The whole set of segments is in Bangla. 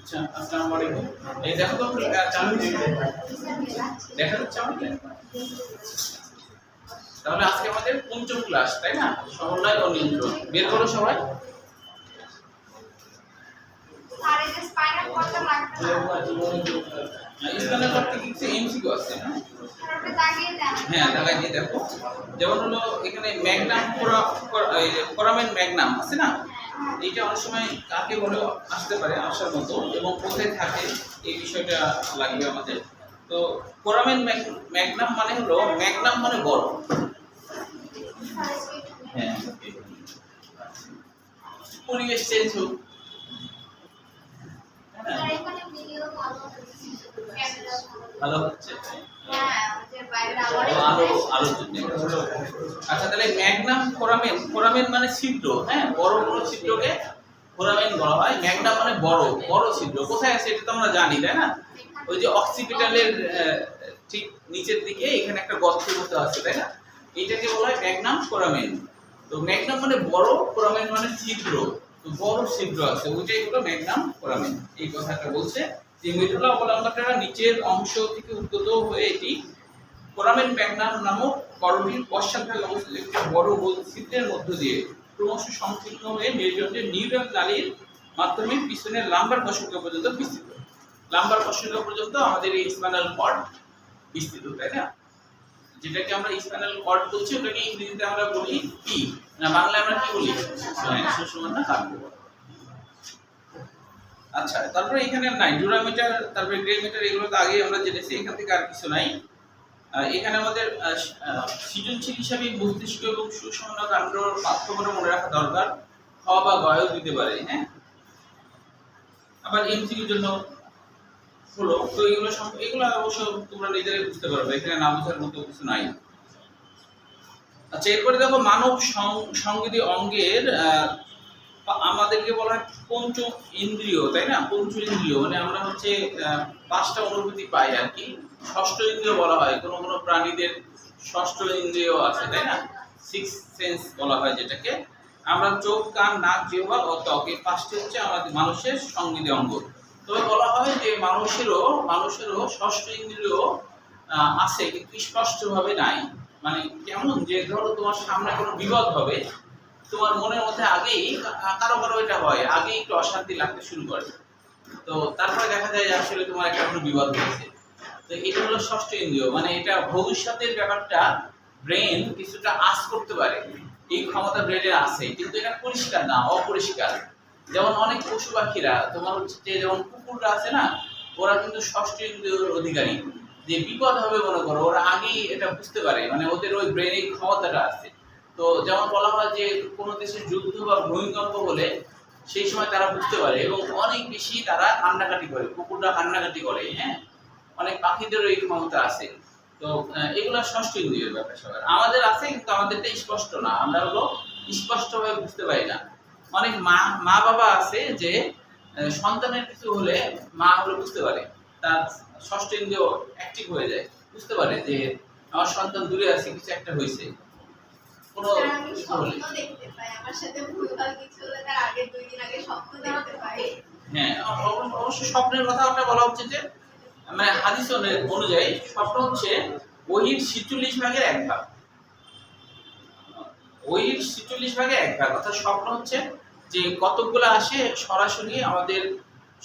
আচ্ছা, আসসালামু আলাইকুম। এই দেখো তো চালু দেখা যাচ্ছে আমাকে? তাহলে আজকে আমাদের পঞ্চম ক্লাস, তাই না? সমন্বয় ও নিয়ন্ত্রণ। বের করো সবাই। স্প্যানার করতে কিছু এমসিকিউ আছে, হ্যাঁ দাগাই দিয়ে দেখো। যেমন হলো এখানে ম্যাগনাম ফোরামেন ম্যাগনাম আছে না, এইটা অনেক সময় কাকে বলে আসতে পারে আসার মতো এবং কোথায় থাকে এই বিষয়টা লাগবে আমাদের। তো ফোরামেন ম্যাগনাম মানে হলো, ম্যাগনাম মানে বড়, হ্যাঁ পরিবেশ চেঞ্জ হোক, ভালো হচ্ছে আচ্ছা। তাহলে ম্যাগনাম ফোরামেন, ফোরামেন মানে ছিদ্র, হ্যাঁ বড় বড় ছিদ্রকে ফোরামেন বলা হয়। ম্যাগনাম মানে বড় বড় ছিদ্র। কোথায় আছে এটা তো আমরা জানি, তাই না? ওই যে অক্সিপিটালের ঠিক নিচের দিকে এখানে একটা গর্তের মতো আছে, তাই না? এইটাকে বলা হয় ম্যাগনাম ফোরামেন। তো ম্যাগনাম মানে বড়, ফোরামেন মানে ছিদ্র, তো বড় ছিদ্র আছে ওইটাই হলো ম্যাগনাম ফোরামেন। এই কথাটা বলছে যে মেডুলা অবলম্বনটা নিচের অংশ থেকে উদ্গত হয়ে এটি ফোরামেন ম্যাগনাম নামক করণীর পশ্চাৎভাগে অবস্থিত একটি বড় ছিদ্রের মধ্য দিয়ে ক্রমশ সংকীর্ণ হয়ে মেরুদণ্ডের নিউরাল নালীর মাধ্যমে পিছনের লাম্বার কোষক পর্যন্ত বিস্তৃত। লাম্বার কোষক পর্যন্ত আমাদের এই স্পাইনাল কর্ড বিস্তৃত, তাই না? যেটাকে আমরা স্পাইনাল কর্ড বলছি, ওটাকে ইংরেজিতে আমরা বলি কি, না বাংলায় আমরা কি বলি? সুষুম্না কাব্য। আচ্ছা, তারপরে এখানে নাই ডুরামিটার, তারপরে গ্রেমিটার, এগুলো তো আগে আমরা জেনেছি, এখান থেকে আর কিছু নাই। এখানে আমাদের সৃজনশীল হিসাবে মস্তিষ্ক এবং সুষুম্না কাণ্ডর পার্থক্যটা মনে রাখা দরকার। খ বা গয়ও দিতে পারে, হ্যাঁ। আবার এমসিকিউর জন্য হলো, তো এগুলো অবশ্য তোমরা নিজেরাই বুঝতে পারবে, এখানে না বোঝার মতো কিছু নাই। আচ্ছা, এরপরে দেখো মানব সংবেদী অঙ্গের আমাদেরকে বলা হয় পঞ্চ ইন্দ্রিয়, তাই না? পঞ্চ ইন্দ্রিয় মানে আমরা হচ্ছে পাঁচটা অনুভূতি পাই আর কি। ষষ্ঠ ইন্দ্রিয় বলা হয়, কোনো কোনো প্রাণীদের ষষ্ঠ ইন্দ্রিয় আছে, তাই না? সিক্স সেন্স বলা হয় যেটাকে। আমরা চোখ, কান, নাক, জিহ্বা ও ত্বক, এই পাঁচটি হচ্ছে আমাদের মানুষের সংবেদী অঙ্গ। তবে বলা হয় যে মানুষেরও ষষ্ঠ ইন্দ্রিয় আছে, কিন্তু স্পষ্টভাবে নাই। মানে কেমন, যে ধরো তোমার সামনে কোনো বিপদ হবে, তোমার মনের মধ্যে আগেই কারো কারো এটা হয়, আগে একটু অশান্তি লাগতে শুরু করে, তো তারপরে দেখা যায় যে আসলে তোমার একটা কোনো বিপদ হয়েছে। তো এটা হলো ষষ্ঠ ইন্দ্রিয়, মানে এটা ভবিষ্যতের ব্যাপারটা ব্রেন কিছুটা আঁচ করতে পারে, এই ক্ষমতা ব্রেনের আছে, কিন্তু এটা পরিষ্কার না, অপরিষ্কার। যেমন অনেক পশু পাখিরা, তোমার হচ্ছে যে যেমন কুকুররা আছে না, ওরা কিন্তু ষষ্ঠ ইন্দ্রিয়ের অধিকারী। যে বিপদ হবে মনে করো, ওরা আগেই এটা বুঝতে পারে, মানে ওদের ওই ব্রেনের ক্ষমতাটা আছে। তো যেমন বলা হয় যে কোনো দেশের যুদ্ধ বা ভূমিকম্প হলে সেই সময় তারা বুঝতে পারে এবং অনেক বেশি তারা কান্নাকাটি করে, কুকুররা কান্নাকাটি করে, হ্যাঁ। অনেক পাখিদেরও এই ক্ষমতা আছে। তো এগুলো ষষ্ঠ ইন্দ্রিয়ের ব্যাপার সবার আমাদের আছে, কিন্তু আমাদেরটা স্পষ্ট না, আমরা হলো স্পষ্টভাবে বুঝতে পারি না। অনেক মা বাবা আছে যে সন্তানের কিছু হলে মা হলো বুঝতে পারে, তার ষষ্ঠ ইন্দ্রিয় অ্যাক্টিভ হয়ে যায়, বুঝতে পারে যে আমার সন্তান দূরে আছে, কিছু একটা হয়েছে। হ্যাঁ, অবশ্য স্বপ্নের কথা আমরা বলা হচ্ছে যে মানে হাদিস অনুযায়ী স্বপ্ন হচ্ছে ওহির 46 ভাগের 1 ভাগ। ওহির 46 ভাগের 1 ভাগ, অর্থাৎ স্বপ্ন হচ্ছে যে কতকগুলো আসে সরাসরি আমাদের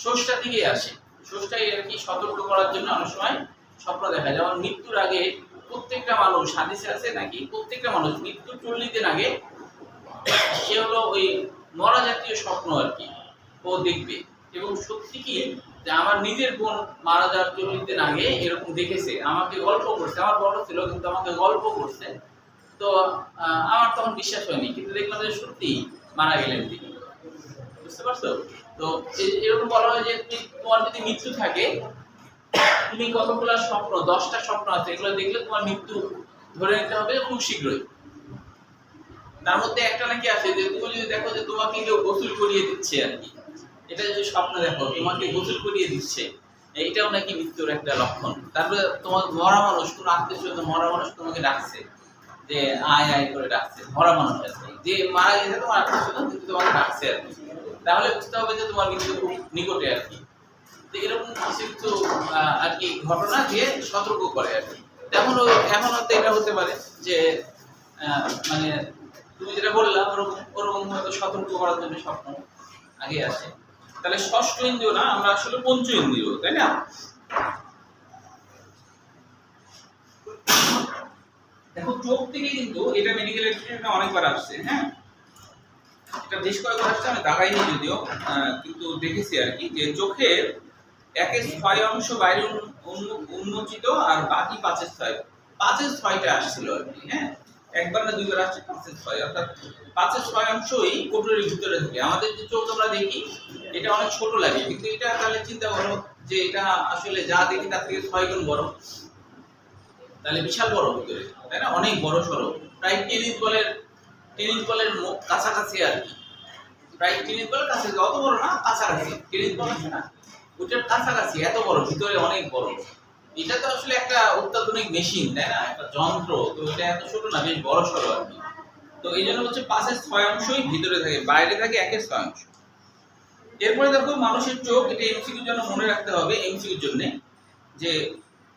স্রষ্টা থেকে আসে। স্রষ্টাই আর কি সতর্ক করার জন্য অনেক সময় স্বপ্ন দেখা যায়। যেমন মৃত্যুর আগে প্রত্যেকটা মানুষ, হাদিসে আছে নাকি প্রত্যেকটা মানুষ মৃত্যুর 40 দিন আগে সে হলো ওই মরা জাতীয় স্বপ্ন আর কি ও দেখবে। এবং সত্যি কি যে আমার নিজের বোন মারা যাওয়ার 40 দিন আগে এরকম দেখেছে, আমাকে গল্প করছে, আমার বড় ছিল কিন্তু আমাকে গল্প করছে। তো আমার তখন বিশ্বাস হয়নি, কিন্তু দেখলাম যে সত্যি মারা গেলেন তিনি, বুঝতে পারছো? তো এরকম বলা হয় যে তোমার যদি মৃত্যু থাকে, তুমি কতগুলো স্বপ্ন, 10টা স্বপ্ন আছে, এগুলো দেখলে তোমার মৃত্যু ধরে নিতে হবে খুব শীঘ্রই। তার মধ্যে একটা নাকি আছে যে তুমি যদি দেখো যে তোমাকে কেউ গোসল করিয়ে দিচ্ছে আর কি, এটা যদি স্বপ্ন দেখো তোমাকে গোসল করিয়ে দিচ্ছে, এইটাও নাকি মৃত্যুর একটা লক্ষণ। তারপরে তোমার মরা মানুষ, কোনো আত্মীয়-স্বজন মরা মানুষ তোমাকে ডাকছে, যে আয় আয় করে ডাকছে, মরা মানুষ আছে, যে মারা গেছে তোমার আত্মীয়-স্বজন কিন্তু তোমাকে ডাকছে আর কি, তাহলে বুঝতে হবে যে তোমার মৃত্যু খুব নিকটে আর কি। তো এরকম কিছু কিছু আর কি ঘটনা দিয়ে সতর্ক করে আর কি। তেমন এখন হয়তো এটা হতে পারে যে মানে তুমি যেটা বললা ওরকম ওরকম হয়তো সতর্ক করার জন্য স্বপ্ন আগে আসে। তাহলে ষষ্ঠ ইন্দ্রিয় না, আমরা আসলে পঞ্চ ইন্দ্রিয়, তাই না? দেখো চোখ থেকে কিন্তু এটা মেডিকেল এডুকেশনে অনেকবার আসছে, হ্যাঁ, এটা বেশ কয়েকবার আসছে, আমি দাগাইনি যদিও, কিন্তু দেখেছি আর কি, যে চোখের 1/6 বাইরে উন্মোচিত আর বাকি 5/6টা আসছিল আর কি, হ্যাঁ, একবার না দুইবার আসছে 5/6, অর্থাৎ 5/6 কোটরের ভিতরে থাকে। আমাদের যে চোখ আমরা দেখি এটা অনেক ছোট লাগে, কিন্তু এটা তাহলে চিন্তা করো যে এটা আসলে যা দেখি তার থেকে 6 গুণ বড়, তাহলে বিশাল বড় ভিতরে, তাই না? অনেক বড় সড়ো, প্রায় টেনিস বলের কাছাকাছি আর কি, প্রায় টেনিস বলের কাছাকাছি, অত বড় না, কাছাকাছি, টেনিস বল আছে না ওটার কাছাকাছি, এত বড়, ভিতরে অনেক বড়। এটা তো আসলে একটা অত্যাধুনিক মেশিন, তাই না, একটা যন্ত্র, তো এটা এত ছোট না, বেশ বড় সড়ো আর কি। তো এই জন্য হচ্ছে 5/6 ভিতরে থাকে, বাইরে থাকে 1/6। এরপরে দেখো মানুষের চোখ, এটা এমসিকিউর জন্য মনে রাখতে হবে, এমসিকিউর জন্য, যে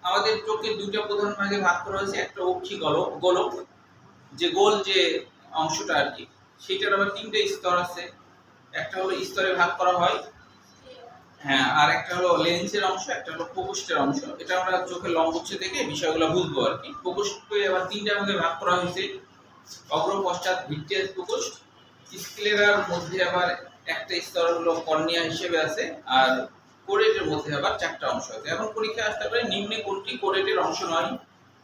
আমাদের চোখের দুইটা প্রধান ভাগে ভাগ করা হয়েছে, একটা অক্ষি গোলক, গোলক যে গোল যে অংশটা আর কি, সেটার আবার 3টে স্তর আছে। একটা হলো স্তরে ভাগ করা হয়, হ্যাঁ, আর একটা হলো লেন্সের অংশ, একটা হলো প্রকোষ্ঠের অংশ। এটা আমরা চোখের লম্বচ্ছ থেকে বিষয়গুলো বুঝবো আর কি। প্রকোষ্ঠকে আবার 3টা ভাগে ভাগ করা হয়েছে, অগ্র, পশ্চাৎ, ভিট্রিয়াস প্রকোষ্ঠ। স্ক্লেরার মধ্যে আবার একটা স্তর হলো কর্নিয়া হিসেবে আছে, আর কোরেটের মধ্যে আবার 4টা অংশ আছে। এখন পরীক্ষায় আসতে পারে নিম্নে কোনটি কোরেটের অংশ নয়,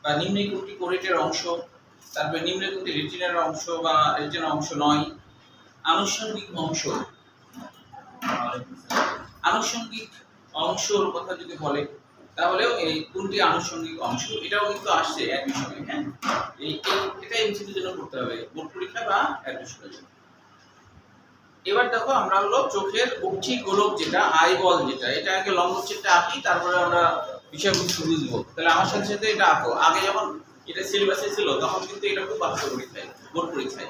বা নিম্নে কোনটি কোরেটের অংশ, তারপরে নিম্নে কোনটি রেটিনার অংশ বা রেটিনার অংশ নয়। আনুষঙ্গিক অংশ, আনুষঙ্গিক অংশর কথা যদি বলে তাহলেও এই কোনটি আনুষঙ্গিক অংশ, এটাও কিন্তু আসছে অ্যাডমিশনে, হ্যাঁ, এটা এমসিকিউর জন্য করতে হবে বোর্ড পরীক্ষা বা অ্যাডমিশনের জন্য। এবার দেখো আমরা হলো চোখের অক্ষি গোলক যেটা, আইবল যেটা, এটা আগে লম্বচ্ছেদটা আঁকি, তারপরে আমরা বিষয়বস্তু বুঝবো। তাহলে আমার সাথে সাথে এটা আঁকো। আগে যখন এটা সিলেবাসে ছিল তখন কিন্তু এটা খুব আসতো পরীক্ষায়, বোর্ড পরীক্ষায়।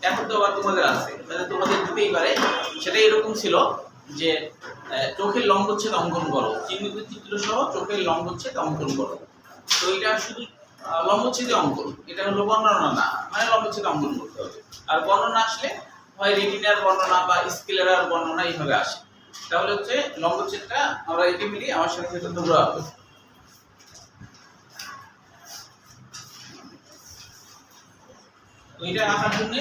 এখন তো আবার তোমাদের আছে, মানে তোমাদের দিতেই পারে। সেটা এরকম ছিল যে চোখের লম্বচ্ছেদ অঙ্কন করো, চিহ্নিত চিত্র সহ চোখের লম্বচ্ছেদ অঙ্কন করো। তো এটা শুধু লম্বচ্ছেদে অঙ্কন, এটা হলো বর্ণনা না, মানে লম্বচ্ছেদ অঙ্কন করতে হবে। আর বর্ণনা আসলে হয় রেটিনার বর্ণনা বা স্কেলার বর্ণনা, এইভাবে আসে। তাহলে হচ্ছে লম্বচ্ছেদটা আমরা এটি মিলি, আমার সাথে সাথে তোমরা তো এটা আঁকার জন্য,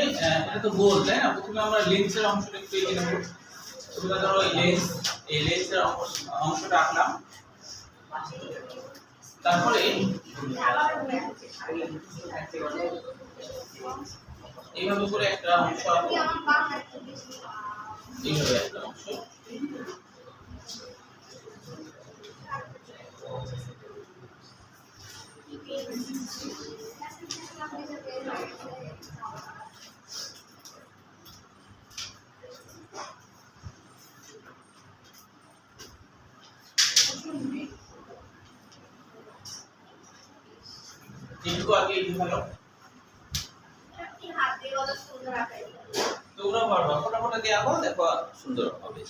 এটা তো গোল, তাই না? প্রথমে আমরা লেন্সের অংশটা একটু এঁকে নেব। তোমরা ধরো এই লেন্সের অংশটা আঁকলাম, তারপরে এইভাবে করে একটা অংশ আঁকবো, এইভাবে একটা অংশ। যেটুকু আগে এই ভালো তোমরা পারবা, ফটাফট দিয়ে আঁকো, দেখো সুন্দর হবে।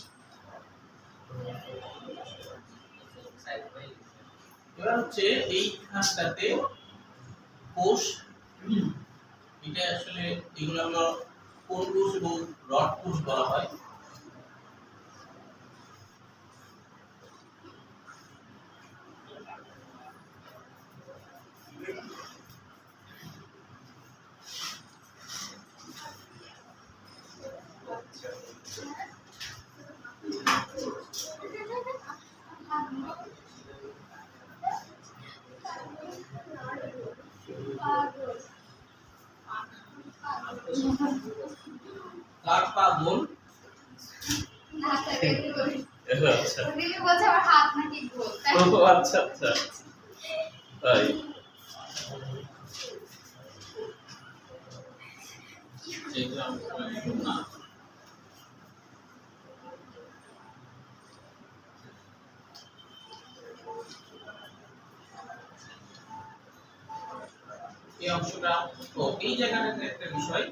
এবার হচ্ছে এইখানটাতে কোষ, এটা আসলে এগুলো হলো কোন কোষ এবং রড কোষ বলা হয়। কাঠ পা গোল, আচ্ছা দিদি বলছে আমার হাত নাকি গোল, ও আচ্ছা আচ্ছা তাই। এই অংশটা, তো এই জায়গাটাতে একটা বিষয়,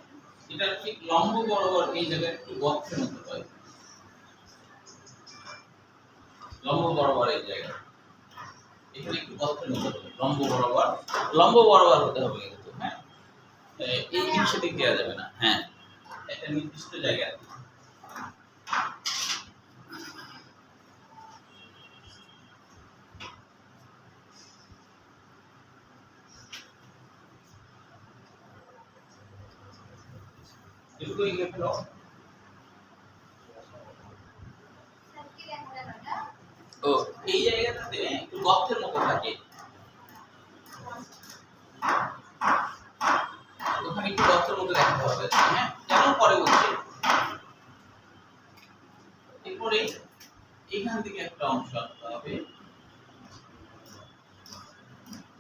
এটা ঠিক লম্ব বরাবর এই জায়গায় একটু বক্ষের মতো হয়। লম্ব বরাবর এই জায়গা এখানে একটু গর্তের মতো হবে, লম্ব বরাবর হতে হবে কিন্তু, হ্যাঁ এই জিনিসটা দিক দেওয়া যাবে না, হ্যাঁ একটা নির্দিষ্ট জায়গা। এটুকু এগিয়ে ফেলো। ও এই জায়গাটাতে একটু গর্তের মতো থাকে, ওখানে একটু গর্তের মতো দেখাতে হবে, হ্যাঁ কেন পরে বলছি। এরপরে এখান থেকে একটা অংশ আনতে হবে,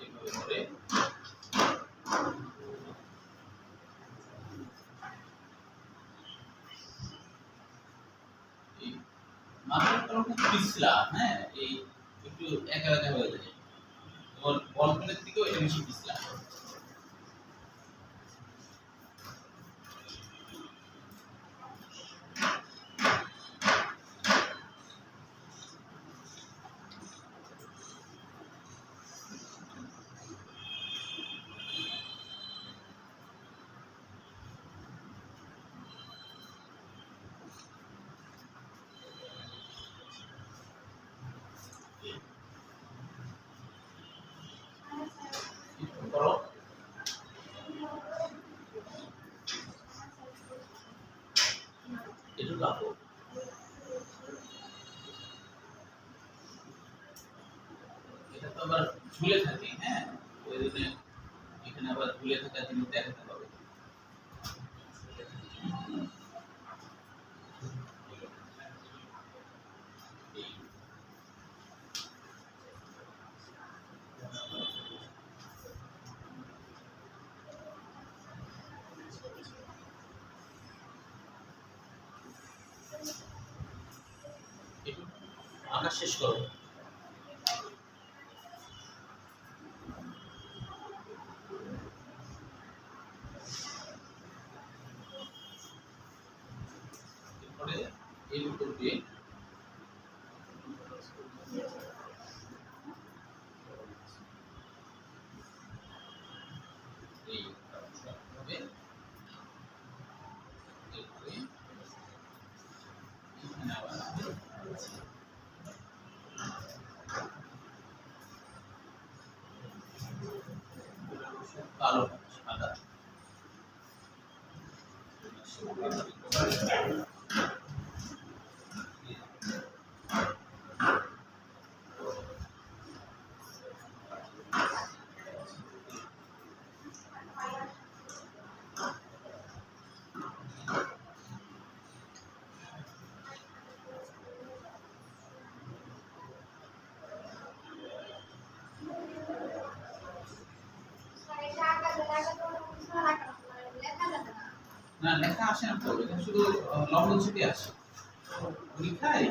এভাবে করে এই মাথার তলটা পিছলা, হ্যাঁ এই একটু একা একা হয়ে যায়, বলপেনের দিকেও এটা বেশি পিছলা। করো একটু রাখো, এটা তো আবার ঝুলে থাকে, হ্যাঁ ওই জন্য এখানে আবার ঝুলে থাকা জিনিস দেখাতে হবে। একটু আঁকা শেষ করো। এরপরে এর উপর দিয়ে এই হবে, এরপরে এখানে আবার কালো সাদা না লেখা আসে না তো, এটা শুধু লম্ব ছেদে আসে, লেখায়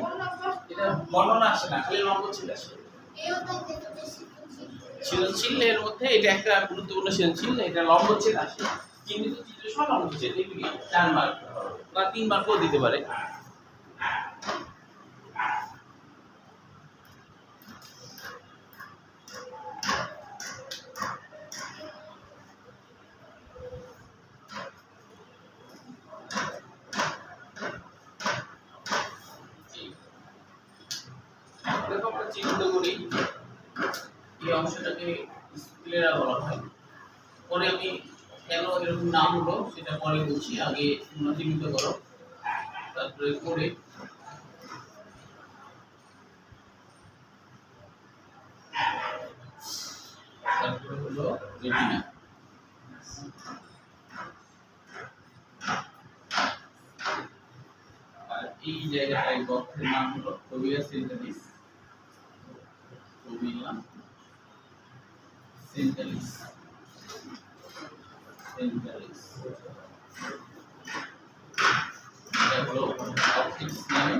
এটা বর্ণনা আসে না, খালি লম্ব ছেদে আসে। সৃজনশীলের মধ্যে এটা একটা গুরুত্বপূর্ণ সৃজনশীল, এটা লম্ব ছেদ আসে, কিন্তু চিত্র সব লম্ব ছেদ, এগুলি 4 মার্ক বা 3 মার্কও দিতে পারে। দেখো আমরা চিহ্নিত করি, এই অংশটাকে স্ক্লেরা বলা হয়। পরে আমি কেন এরকম নাম হলো সেটা পরে বলছি, আগে তোমরা চিহ্নিত করো, তারপরে করে তারপরে হলো রেটিনা। আর এই জায়গাটায় গর্তের নাম হলো ফোবিয়া সেন্টালিস, ফোবিয়া সেন্টালিস, সেন্টালিস এটা হলো অপটিক্স নামে,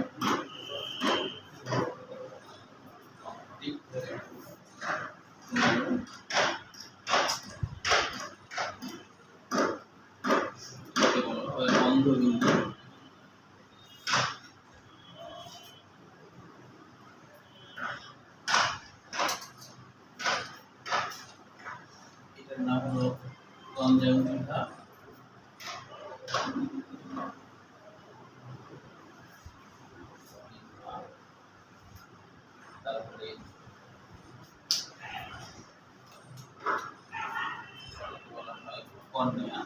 অপটিক অন্ধবিন্দু। কনজাংটিভা তারপরে বলা হয় কর্নিয়া,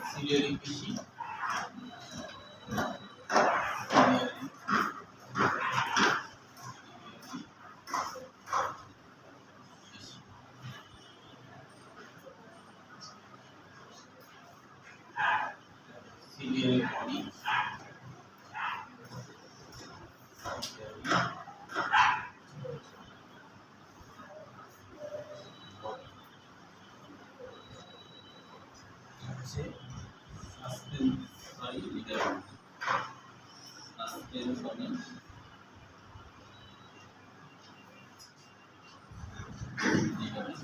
সিলিয়ারি পেশি, ciliary body, suspensory ligament, suspensory ligament,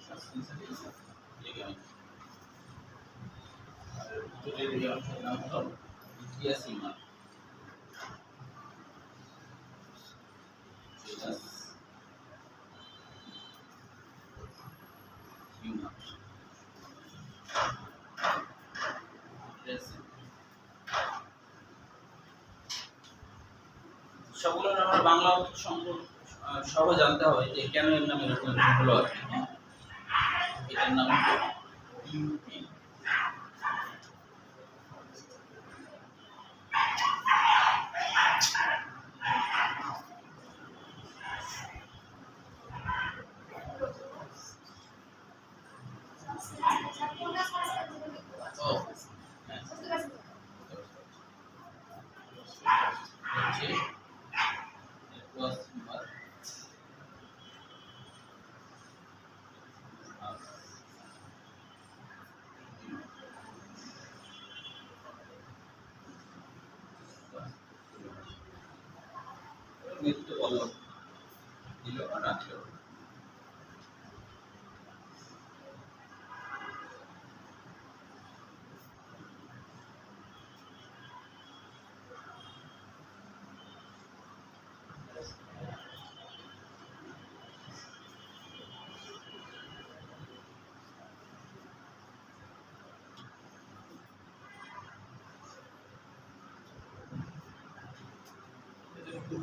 suspensory ligament. আর ভিতরের লিগামেন্টের নাম হলো ভিট্রিয়াস হিউমার। সবগুলোর আমরা বাংলা অর্থ সহ জানতে হবে যে কেন এর নাম এরকম হলো আর কি। হ্যাঁ, এটার নাম ইউপি। মৃত্যু বলো দিল আর রাখলো।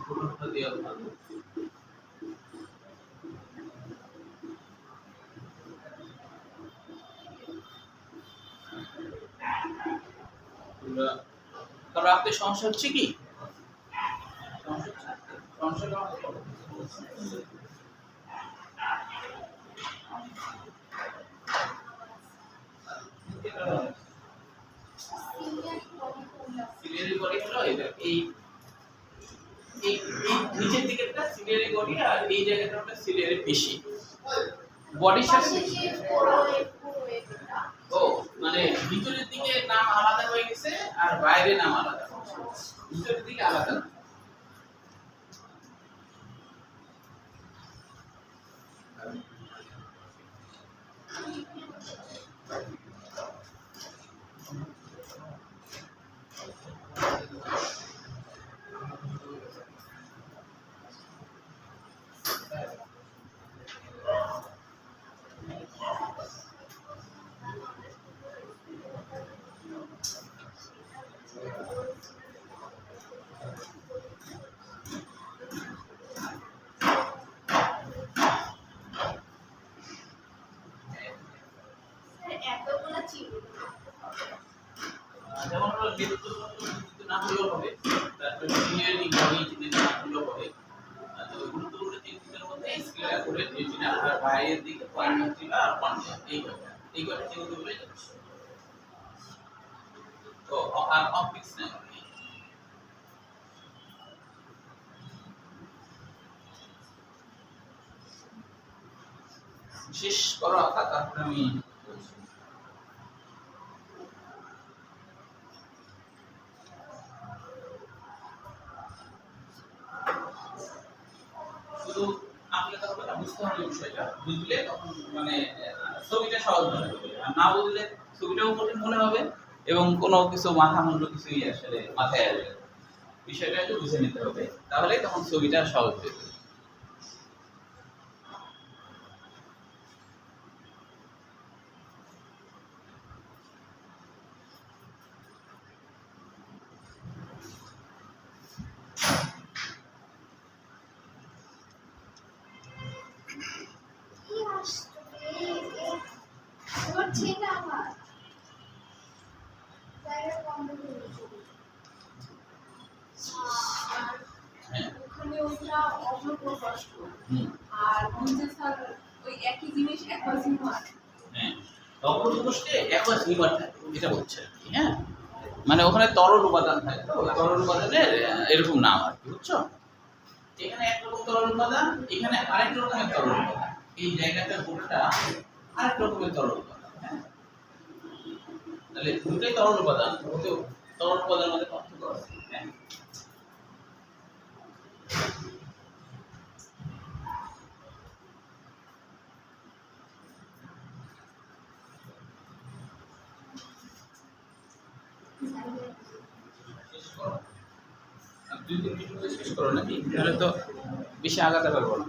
পুরোটা দেওয়া ভালো। কারণ আপনার সমস্যা হচ্ছে কি সমস্যাটা সিলিয়ারি বডি হলো এটা এই এই নিচের দিকেরটা সিলিয়ারি বডি আর এই জায়গাটা হলো সিলিয়ারি পেশি। বডির সাথে ও মানে ভিতরের দিকে নাম আলাদা হয়ে গেছে আর বাইরে নাম আলাদা। ভিতরের দিকে আলাদা না। যেমন হলো না হলেও হবে, তারপরে ইঞ্জিনিয়ারিং বডি ইঞ্জিনিয়ারিং না হলেও হবে। তো গুরুত্বপূর্ণ তিনটির মধ্যে স্কেলার করে রেটিনা আর বাইরের দিকে পয়েন্ট আর কর্নিয়া, এই কয়টা চিহ্নিত করলে যথেষ্ট। তো আর অপটিক্স নেই। শেষ করো আঁকা, তারপরে আমি শুধু আঁকলে তো হবে না, বুঝতে হবে বিষয়টা। বুঝলে তখন মানে ছবিটা সহজ মনে হবে, আর না বুঝলে ছবিটাও কঠিন মনে হবে এবং কোনো কিছু মাথা মুন্ডু কিছুই আসলে মাথায় আসবে। বিষয়টা একটু বুঝে নিতে হবে, তাহলে তখন ছবিটা সহজ হয়ে যাবে। আর মঞ্চে স্যার ওই একই জিনিস অ্যাকোয়াস হিউমার। হ্যাঁ, অপরপৃষ্ঠে অ্যাকোয়াস হিউমার থাকে, এটা বলছে আর কি। হ্যাঁ, মানে ওখানে তরল উপাদান থাকে, তো তরল উপাদানের এরকম নাম আর কি, বুঝছো? এখানে একরকম তরল উপাদান, এখানে আরেক রকমের তরল উপাদান, এই জায়গাটা পুরোটা আরেক রকমের তরল উপাদান। হ্যাঁ, তাহলে দুটোই তরল উপাদান, কিন্তু তরল উপাদানের মধ্যে পার্থক্য আছে। হ্যাঁ, শেষ করো, দুই তিন মিনিট শেষ করো নাকি, তাহলে তো বেশি আগাতে পারবো না।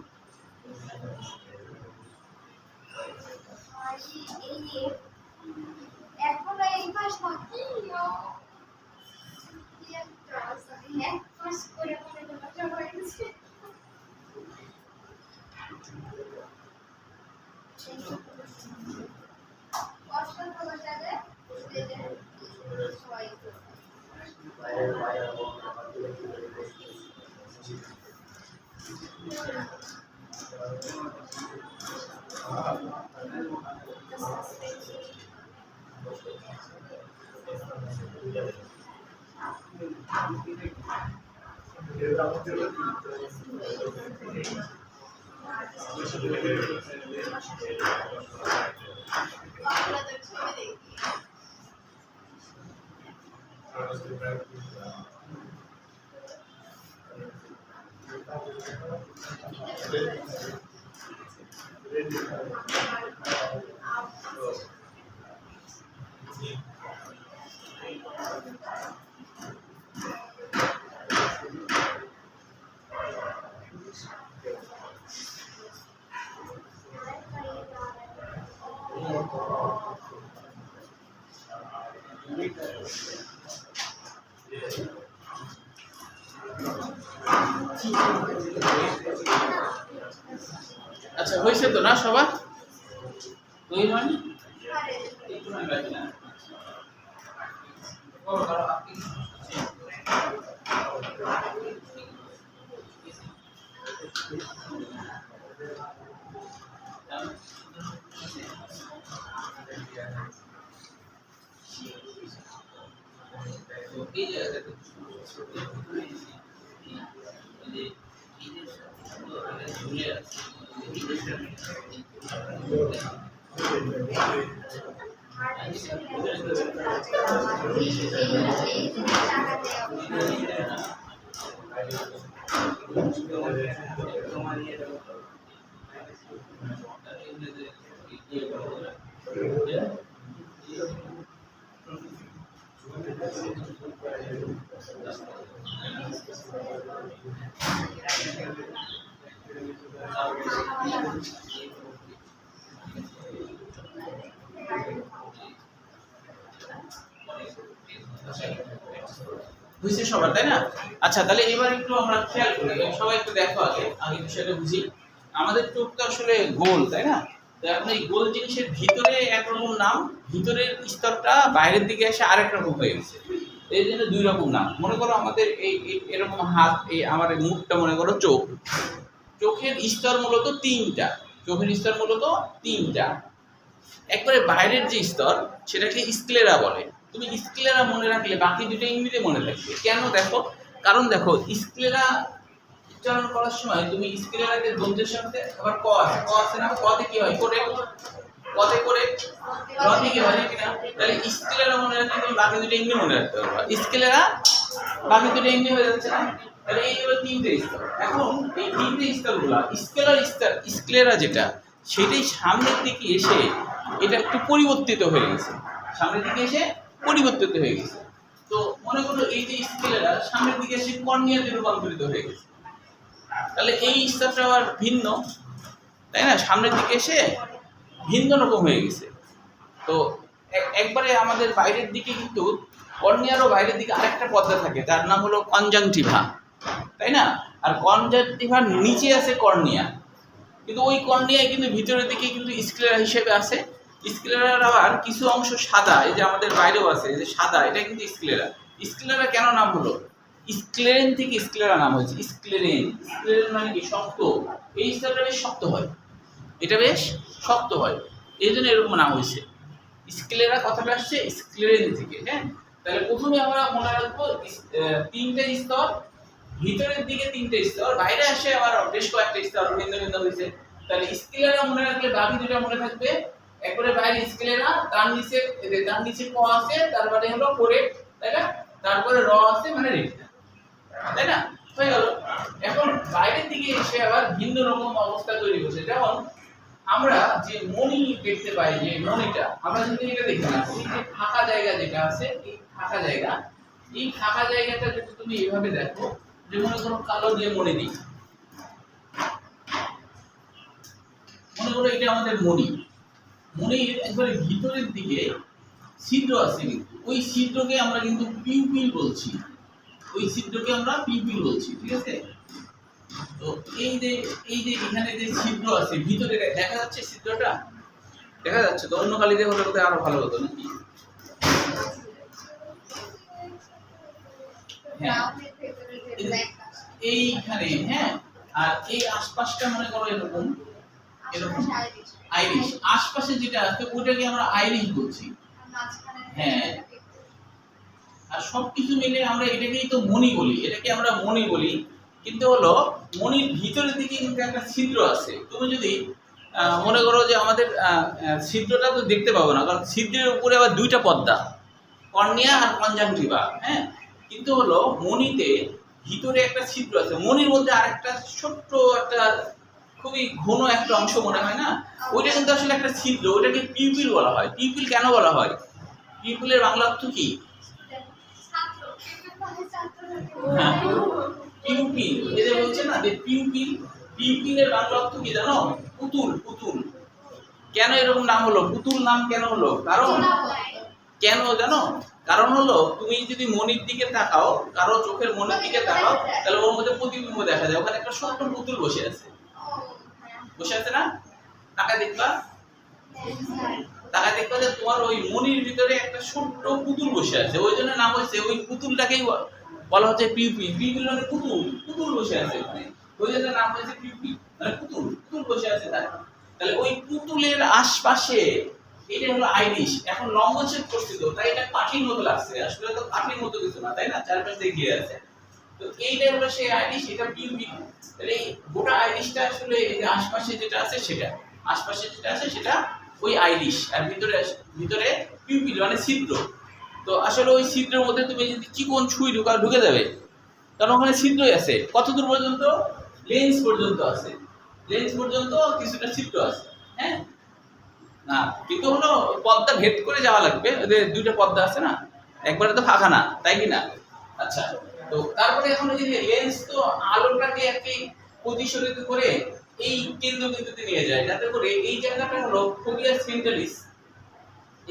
আচ্ছা, হয়েছে তো না সবার? তৈরি হয়নি? একটু না বাকি না। বুঝছে সবার, তাই না? আচ্ছা, তাহলে এবার একটু আমরা খেয়াল করি, সবাই একটু দেখো আগে আগে বিষয়টা বুঝি। আমাদের চোখ তো আসলে গোল, তাই না? তো এখন এই গোল জিনিসের ভিতরে একরকম নাম, ভিতরের স্তরটা বাইরের দিকে এসে আরেক রকম হয়ে গেছে। এই জন্য দুই রকম নাম। মনে করো আমাদের এরকম হাত, এই আমার এই মুখটা মনে করো চোখ, চোখের স্তর মূলত তিনটা, চোখের স্তর মূলত তিনটা। একবারে বাইরের যে স্তর সেটাকে স্ক্লেরা বলে। তুমি স্ক্লেরা মনে রাখলে বাকি দুটো এমনিতে মনে থাকবে। কেন দেখো, কারণ দেখো স্ক্লেরা উচ্চারণ করার সময় তুমি স্ক্লেরাকে দন্তের সাথে আবার ক আছে, ক আছে না, কতে কি হয় করে, কতে করে রতে কি হয় কিনা, তাহলে স্ক্লেরা মনে রাখলে তুমি বাকি দুটো এমনি মনে রাখতে পারবা। স্ক্লেরা বাকি দুটো এমনি হয়ে যাচ্ছে না, তাহলে এই হলো তিনটে স্তর। এখন এই তিনটে স্তরগুলো স্কেলার স্তর, স্ক্লেরা যেটা সেটাই সামনের দিকে এসে এটা একটু পরিবর্তিত হয়ে গেছে, সামনের দিকে এসে পরিবর্তিত হয়ে গেছে। তো মনে করো এই যে স্কেলেরা সামনের দিকে এসে কর্নিয়াতে রূপান্তরিত হয়ে গেছে, তাহলে এই স্তরটা আবার ভিন্ন, তাই না, সামনের দিকে এসে ভিন্ন রকম হয়ে গেছে। তো একবারে আমাদের বাইরের দিকে কিন্তু কর্নিয়ারও বাইরের দিকে আরেকটা পর্দা থাকে, তার নাম হলো কনজাংটিভা, তাই না। আর কনজাংটিভার নিচে আছে কর্নিয়া, কিন্তু ওই কর্নিয়ায় কিন্তু ভিতরের দিকে কিন্তু স্ক্লেরা হিসেবে আছে। স্ক্লেরার আবার কিছু অংশ সাদা, এই যে আমাদের বাইরেও আছে, এই যে সাদা, এটা কিন্তু স্ক্লেরা। স্ক্লেরা কেন নাম হলো, স্ক্লেরেন থেকে স্ক্লেরা নাম হয়েছে। স্ক্লেরেন, স্ক্লেরেন মানে কি শক্ত, এই স্তরটা বেশ শক্ত হয়, এটা বেশ শক্ত হয়, এই জন্য এরকম নাম হয়েছে। স্ক্লেরা কথাটা আসছে স্ক্লেরেন থেকে। হ্যাঁ, তাহলে প্রথমে আমরা মনে রাখবো তিনটে স্তর, ভিতরের দিকে তিনটে স্তর, বাইরে আসে আবার বেশ কয়েকটা স্তর ভিন্ন ভিন্ন হয়েছে। তাহলে স্ক্লেরা মনে রাখলে বাকি দুটো মনে থাকবে। একবারে বাইরে স্ক্লেরা, তার নিচে ক আছে, তারপরে হলো কোরেক্ট, তাই না, তারপরে র আছে মানে রেক্টা, তাই না, হয়ে গেল। এখন বাইরের দিকে এসে আবার ভিন্ন রকম অবস্থা তৈরি করছে। যেমন আমরা যে মণি দেখতে পাই, যে মণিটা আমরা যদি এটা দেখি না, এই যে ফাঁকা জায়গা যেটা আছে, এই ফাঁকা জায়গা, এই ফাঁকা জায়গাটা যদি তুমি এইভাবে দেখো, যে মনে করো কালো দিয়ে মণি দিই, মনে করো এটা আমাদের মণি, মণির একবারে ভিতরের দিকে ছিদ্র আছে, কিন্তু ওই ছিদ্রকে আমরা কিন্তু পিউপিল বলছি, ওই ছিদ্রকে আমরা পিউপিল বলছি, ঠিক আছে। তো এই যে এখানে যে ছিদ্র আছে ভিতরে, দেখা যাচ্ছে ছিদ্রটা, দেখা যাচ্ছে তো, অন্য কালি দিয়ে হলে বোধহয় আরো ভালো হতো নাকি। হ্যাঁ, এইখানে, হ্যাঁ, আর এই আশপাশটা মনে করো এরকম এরকম আইরিশ, আশপাশে যেটা আছে ওটাকে আমরা আইরিশ বলছি। হ্যাঁ, আর সবকিছু মিলে আমরা এটাকেই তো মণি বলি, এটাকে আমরা মণি বলি। কিন্তু হলো মণির ভিতরের দিকে কিন্তু একটা ছিদ্র আছে। তুমি যদি মনে করো যে আমাদের ছিদ্রটা তো দেখতে পাবো না, কারণ ছিদ্রের উপরে আবার দুইটা পর্দা, কর্নিয়া আর কনজাংটিভা। হ্যাঁ, কিন্তু হলো মণিতে ভিতরে একটা ছিদ্র আছে, মণির মধ্যে আরেকটা ছোট্ট একটা খুবই ঘন একটা অংশ মনে হয় না, ওইটা কিন্তু আসলে একটা ছিদ্র, ওইটাকে পিউপিল বলা হয়। পিউপিল কেন বলা হয়, পিউপিলের বাংলা অর্থ কি? হ্যাঁ, পিউপিল, এই যে বলছে না যে পিউপিল, পিউপিলের বাংলা অর্থ কি জানো? পুতুল। পুতুল কেন এরকম নাম হলো, পুতুল নাম কেন হলো? কারণ কেন জানো? কারণ হলো তুমি যদি মনির দিকে তাকাও, কারো চোখের মনির দিকে তাকাও, তাহলে ওর মধ্যে প্রতিবিম্ব দেখা যায়, ওখানে একটা ছোট্ট পুতুল বসে আছে, বসে আছে না, তাকায় দেখবা, তাকায় দেখবা যে তোমার ওই মনির ভিতরে একটা ছোট্ট পুতুল বসে আছে, ওই জন্য নাম হয়েছে, ওই পুতুলটাকেই বলা হচ্ছে পিউপিল। পিউপিল মানে পুতুল, পুতুল বসে আছে ওখানে, ওই জন্য নাম হয়েছে পিউপিল, মানে পুতুল, পুতুল বসে আছে। তাহলে ওই পুতুলের আশপাশে এটা হলো আইরিশ। এখন লম্বচ্ছেদ করছে তো, তাই এটা কাঠির মতো লাগছে, আসলে তো কাঠির মতো কিছু না, তাই না, চারপাশ দিয়ে ঘিরে আছে। তো এইটা হলো সেই আইরিশ, এটা পিউপিল। তাহলে এই গোটা আইরিশটা আসলে এই যে আশপাশে যেটা আছে সেটা, আশপাশে যেটা আছে সেটা ওই আইরিশ, আর ভিতরে পিউপিল মানে ছিদ্র। তো আসলে ওই ছিদ্রের মধ্যে তুমি যদি চিকন ছুঁই ঢুকে যাবে, কারণ ওখানে ছিদ্রই আছে, কত দূর পর্যন্ত? লেন্স পর্যন্ত আছে, লেন্স পর্যন্ত কিছুটা ছিদ্র আছে। হ্যাঁ, না কিন্তু হলো পর্দা ভেদ করে যাওয়া লাগবে, ওদের দুইটা পর্দা আছে না, একবারে তো ফাঁকা না, তাই কি না? আচ্ছা, তো তারপরে এখন এই যে লেন্স তো আলোটাকে একই প্রতিসরিত করে এই কেন্দ্রবিন্দুতে নিয়ে যায়, যাতে করে এই জায়গাটা হলো ফোবিয়া সেন্টারিস।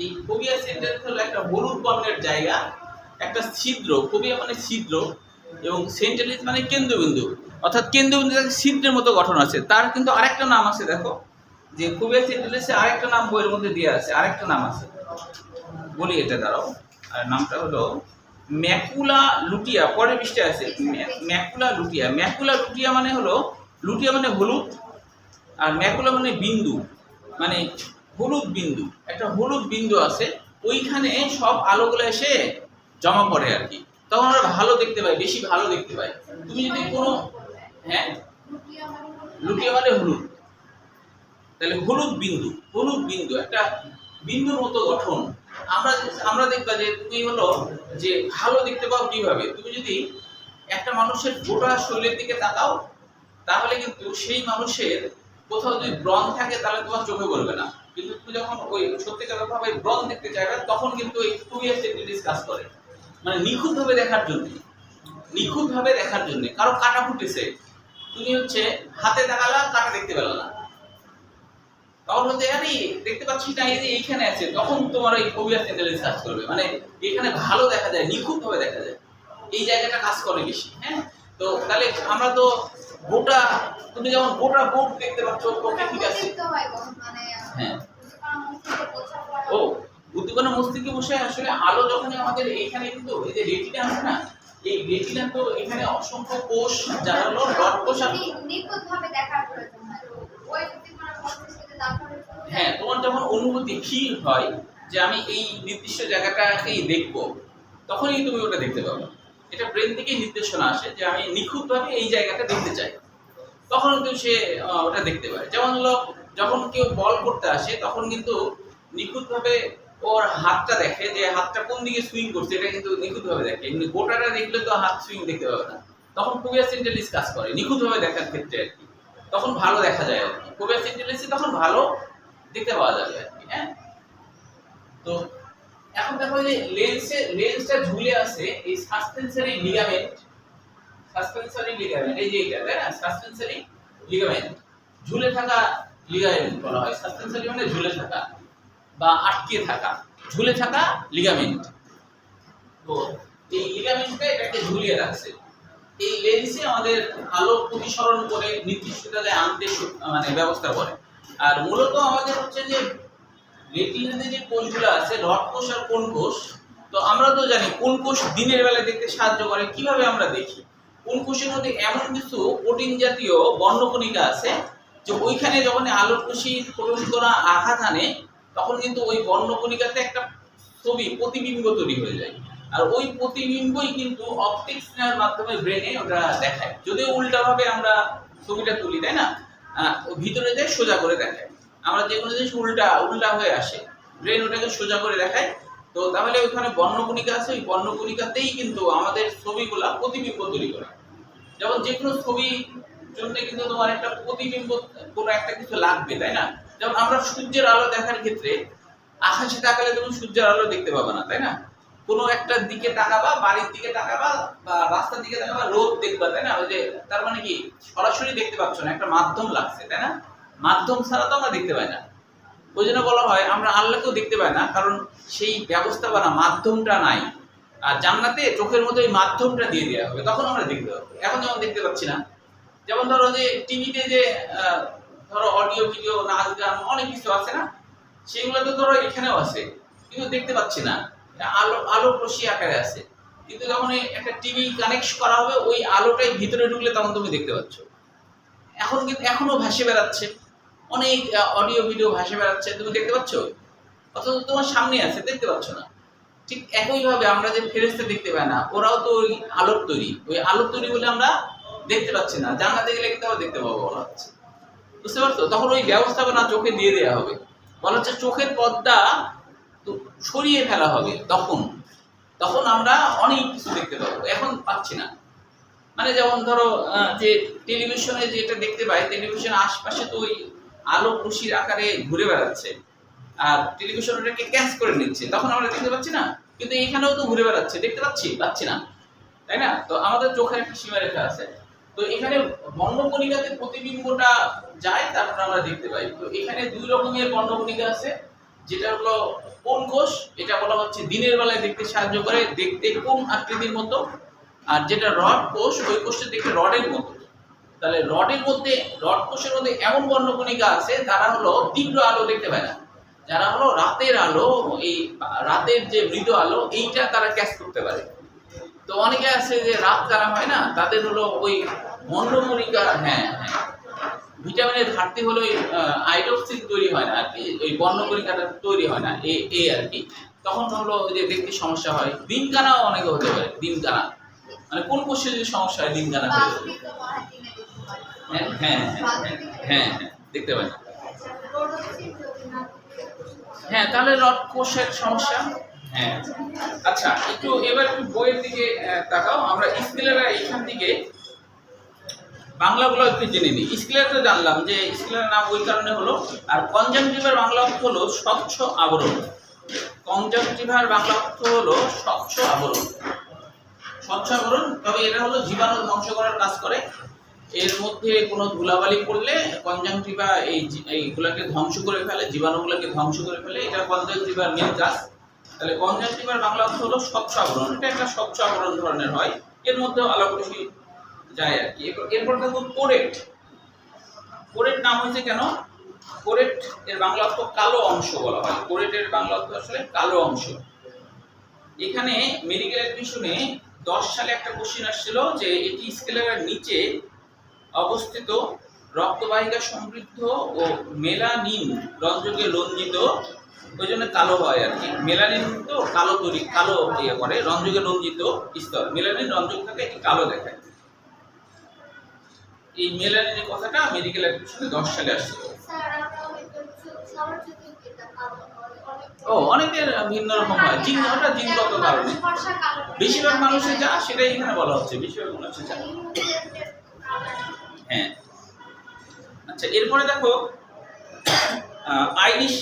এই ফোবিয়া সেন্টারিস হলো একটা হলুদ বর্ণের জায়গা, একটা ছিদ্র, ফোবিয়া মানে ছিদ্র, এবং সেন্টারিস মানে কেন্দ্রবিন্দু, অর্থাৎ কেন্দ্রবিন্দুতে ছিদ্রের মতো গঠন আছে। তার কিন্তু আরেকটা নাম আছে, দেখো যে ফোবিয়া সেন্টারিসে আরেকটা নাম বইয়ের মধ্যে দেওয়া আছে, আরেকটা নাম আছে, বলি এটা দাঁড়াও, আর নামটা হলো ম্যাকুলা লুটিয়া, পরের পৃষ্ঠায় আছে ম্যাকুলা লুটিয়া। ম্যাকুলা লুটিয়া মানে হলো, লুটিয়া মানে হলুদ, আর ম্যাকুলা মানে বিন্দু, মানে হলুদ বিন্দু, একটা হলুদ বিন্দু আছে, ওইখানে সব আলোগুলো এসে জমা পড়ে আর কি, তখন আমরা ভালো দেখতে পাই, বেশি ভালো দেখতে পাই। তুমি যদি কোনো, হ্যাঁ লুটিয়া মানে হলুদ, তাহলে হলুদ বিন্দু, হলুদ বিন্দু একটা বিন্দুর মতো গঠন। আমরা আমরা দেখবা যে তুমি হলো যে ভালো দেখতে পাও কিভাবে, তুমি যদি একটা মানুষের গোটা শরীরের দিকে তাকাও, তাহলে কিন্তু সেই মানুষের কোথাও যদি ব্রণ থাকে তাহলে তোমার চোখে পড়বে না, কিন্তু তুমি যখন ওই সত্যিকার ভাবে ব্রণ দেখতে চাইবে তখন কিন্তু ওই কুইয়ার সেন্টিলিস কাজ করে, মানে নিখুঁত ভাবে দেখার জন্য, নিখুঁত ভাবে দেখার জন্য। কারো কাটা ফুটেছে, তুমি হচ্ছে হাতে তাকালা কাটা দেখতে পেলা না, তখন হচ্ছে আরে দেখতে পাচ্ছি না এই যে এইখানে আছে, তখন তোমার ওই কুইয়ার সেন্টিলিস কাজ করবে, মানে এখানে ভালো দেখা যায়, নিখুঁত ভাবে দেখা যায়, এই জায়গাটা কাজ করে বেশি। হ্যাঁ, তো তাহলে আমরা তো গোটা, তুমি যেমন গোটা বোর্ড দেখতে পাচ্ছ ওকে, ঠিক আছে, হ্যাঁ, ও উদ্দীপনা মস্তিষ্কে বসে আসলে আলো যখনই আমাদের এইখানে, কিন্তু এই যে রেটিনা আছে না, এই রেটিনা তো এখানে অসংখ্য কোষ, যারা হলো রড কোষ, নিখুঁতভাবে দেখার প্রয়োজন হয় ওই উদ্দীপনা মস্তিষ্কে তারপরে। হ্যাঁ, তোমার যখন অনুভূতি ফিল হয় যে আমি এই নির্দিষ্ট জায়গাটাকেই দেখবো, তখনই তুমি ওটা দেখতে পাবে। এটা ব্রেন থেকেই নির্দেশনা আসে যে আমি নিখুঁতভাবে এই জায়গাটা দেখতে চাই, তখন কিন্তু সে ওটা দেখতে পায়। যেমন হলো যখন কেউ বল করতে আসে, তখন কিন্তু নিখুঁতভাবে ওর হাতটা দেখে যে হাতটা কোন দিকে সুইং করছে, এটা কিন্তু নিখুঁতভাবে দেখে। এমনি গোটাটা দেখলে তো হাত সুইং দেখতে পাবে না, তখন কুভিয়াস ইন্টেলিজেন্স কাজ করে নিখুঁতভাবে দেখার ক্ষেত্রে আর কি, তখন ভালো দেখা যায় আর কি, কুভিয়াস ইন্টেলিজেন্স তখন ভালো দেখতে পাওয়া যাবে আর কি। হ্যাঁ, তো এখন দেখো যে লেন্সটা ঝুলে আছে এই সাসপেনসরি লিগামেন্ট, সাসপেনসরি লিগামেন্ট, এই যে এটা তাই না, সাসপেনসরি লিগামেন্ট, ঝুলে থাকা লিগামেন্ট বলা হয়। সাসপেনসরি মানে ঝুলে থাকা বা আটকে থাকা, ঝুলে থাকা লিগামেন্ট। তো এই লিগামেন্টটা এটাকে ঝুলিয়ে রাখছে, এই লেন্সে আমাদের আলো প্রতিসরণ করে নির্দিষ্ট জায়গায় আনতে মানে ব্যবস্থা করে। আর মূলত আমাদের হচ্ছে যে রেটিনাতে যে কোষগুলো আছে, রড কোষ আর কোন কোষ, তো আমরা তো জানি কোন কোষ দিনের বেলায় দেখতে সাহায্য করে। কিভাবে আমরা দেখি, কোন কোষের মধ্যে এমন কিছু প্রোটিন জাতীয় বর্ণকণিকা আছে যে ওইখানে যখন আলোর রশ্মি ফোটন করা আঘাত আনে, তখন কিন্তু ওই বর্ণকণিকাতে একটা ছবি প্রতিবিম্ব তৈরি হয়ে যায়, আর ওই প্রতিবিম্বই কিন্তু অপটিক্স নেওয়ার মাধ্যমে ব্রেনে ওটা দেখায়। যদিও উল্টাভাবে আমরা ছবিটা তুলি, তাই না, ভিতরে যায় সোজা করে দেখায়, আমরা যে কোনো জিনিস উল্টা হয়ে আসে, ব্রেন ওটাকে সোজা করে দেখায়। তো তাহলে ওখানে বর্ণকণিকা আছে, ওই বর্ণকণিকাতেই কিন্তু আমাদের ছবিগুলা প্রতিবিম্ব তৈরি করে। যেমন যে কোনো ছবি জন্য কিন্তু তোমার একটা প্রতিবিম্ব, কোনো একটা কিছু লাগবে, তাই না। যেমন আমরা সূর্যের আলো দেখার ক্ষেত্রে আকাশে তাকালে তুমি সূর্যের আলো দেখতে পাবে না, তাই না, কোনো একটা দিকে তাকাবা, বাড়ির দিকে তাকাবা বা রাস্তার দিকে তাকাবা, রোদ দেখবা, তাই না, ওই যে তার মানে কি সরাসরি দেখতে পাচ্ছ না, একটা মাধ্যম লাগছে, তাই না, মাধ্যম ছাড়া তো আমরা দেখতে পাই না। ওই জন্য বলা হয় আমরা আল্লাহকেও দেখতে পাই না, কারণ সেই ব্যবস্থাপনা মাধ্যমটা নাই। আর জান্নাতে চোখের মধ্যে ওই মাধ্যমটা দিয়ে দেওয়া হবে, তখন আমরা দেখতে পাবো। এখন যেমন দেখতে পাচ্ছি না, যেমন ধরো যে টিভিতে যে ধরো অডিও ভিডিও নাচ গান অনেক কিছু আছে না, সেগুলো তো ধরো এখানেও আছে, কিন্তু দেখতে পাচ্ছি না, আলো রশ্মি আকারে আছে। কিন্তু যখন একটা টিভি কানেক্ট করা হবে, ওই আলোটাই ভিতরে ঢুকলে তখন তুমি দেখতে পাচ্ছ। এখন কিন্তু এখনো ভাসে বেড়াচ্ছে, অনেক অডিও ভিডিও ভাসে বেড়াচ্ছে, তুমি দেখতে পাচ্ছ, অথচ তোমার সামনে আছে, দেখতে পাচ্ছ না। ঠিক একইভাবে আমরা যে ফেরেশতা দেখতে পাই না, ওরাও তো ওই আলোর তৈরি, ওই আলোর তৈরি বলে আমরা দেখতে পাচ্ছি না। জান্নাতে গেলে কিন্তু আমরা দেখতে পাবো বলা হচ্ছে, বুঝতে পারছো। তখন ওই ব্যবস্থাপনা চোখে দিয়ে দেওয়া হবে, বলা হচ্ছে চোখের পর্দা সরিয়ে ফেলা হবে, তখন আমরা অনেক কিছু দেখতে পাবো, এখন পাচ্ছি না। মানে যেমন ধরো যে টেলিভিশনে যেটা দেখতে পাই, টেলিভিশনের আশপাশে তো ওই আলো রশ্মির আকারে ঘুরে বেড়াচ্ছে, আর টেলিভিশন ওটাকে ক্যাচ করে নিচ্ছে, তখন আমরা দেখতে পাচ্ছি না। কিন্তু এখানেও তো ঘুরে বেড়াচ্ছে, দেখতে পাচ্ছি না, তাই না। তো আমাদের চোখের একটা সীমারেখা আছে, তো এখানে বর্ণকণিকাতে প্রতিবিম্বটা যায়, তারপর আমরা দেখতে পাই। তো এখানে দুই রকমের বর্ণকণিকা আছে, যেটা হলো কোন কোষ, এটা বলা হচ্ছে দিনের বেলায় দেখতে সাহায্য করে, দেখতে কোন আকৃতির মতো। আর যেটা রড কোষ, ওই কোষটা দেখতে রডের মতো। তাহলে রড কোষের মধ্যে এমন বর্ণকণিকা আছে যারা হলো তীব্র আলো দেখতে পায় না, যারা হলো রাতের আলো, এই রাতের যে মৃদু আলো, এইটা তারা ক্যাচ করতে পারে। তো অনেকে আছে যে রাত যারা হয় না, তাদের হলো ওই বর্ণমরিকা, হ্যাঁ হ্যাঁ, ভিটামিনের ঘাটতি হলো আইডক্সিন তৈরি হয় না আর কি, ওই বর্ণমরিকাটা তৈরি হয় না, এই আর কি। তখন হলো ওই যে ব্যক্তির সমস্যা হয়। দিনকানাও অনেকে হতে পারে, দিনকানা মানে কোন কোষে যদি সমস্যা হয় দিনকানা হয়ে যাবে। হ্যাঁ হ্যাঁ হ্যাঁ হ্যাঁ হ্যাঁ, দেখতে পাই। হ্যাঁ, তাহলে রড কোষের সমস্যা। হ্যাঁ, আচ্ছা, একটু এবার একটু বইয়ের দিকে তাকাও। আমরা স্কেলেরা এইখান থেকে বাংলাগুলো একটু জেনে নিই। স্কেলের তো জানলাম যে স্কেলের নাম ওই কারণে হলো। আর কনজাংটিভার বাংলা অর্থ হলো স্বচ্ছ আবরণ। কনজাংটিভার বাংলা অর্থ হলো স্বচ্ছ আবরণ। স্বচ্ছ আবরণ, তবে এটা হলো জীবাণু ধ্বংস করার কাজ করে। এর মধ্যে কোনো ধুলাবালি পড়লে কনজাংটিভা এইগুলোকে ধ্বংস করে ফেলে, জীবাণুগুলোকে ধ্বংস করে ফেলে। এটা কনজাংটিভার মেন কাজ। তাহলে কনজাংটিভার বাংলা অর্থ হলো স্বচ্ছ আবরণ। এটা একটা স্বচ্ছ আবরণ ধরনের হয়, এর মধ্যেও আলাপ বেশি যায় আর কি। এরপর দেখো কোরেট। কোরেট নাম হয়েছে কেন? কোরেট এর বাংলা অর্থ কালো অংশ বলা হয়। কোরেটের বাংলা অর্থ আসলে কালো অংশ। এখানে মেডিকেল এডমিশনে 10 সালে একটা কোশ্চেন আসছিল যে এটি স্কেলের নিচে অবস্থিত রক্তবাহিকা সমৃদ্ধ ও মেলানিন রঞ্জকে রঞ্জিত, ওই জন্য কালো হয় আর কি। মেলানিন তো কালো তৈরি, কালো ইয়ে করে, রঞ্জকে রঞ্জিত স্তর। মেলানিন রঞ্জক থাকে, এটি কালো দেখায়। এই মেলানিনের কথাটা মেডিকেল এডমিশনে 10 সালে আসছিল। ও, অনেকের ভিন্ন রকম হয়, জিন, ওটা জিনগত কারণে। বেশিরভাগ মানুষের যা, সেটাই এখানে বলা হচ্ছে, বেশিরভাগ মানুষের যা। হ্যাঁ, আচ্ছা, এরপরে দেখো আইরিশ।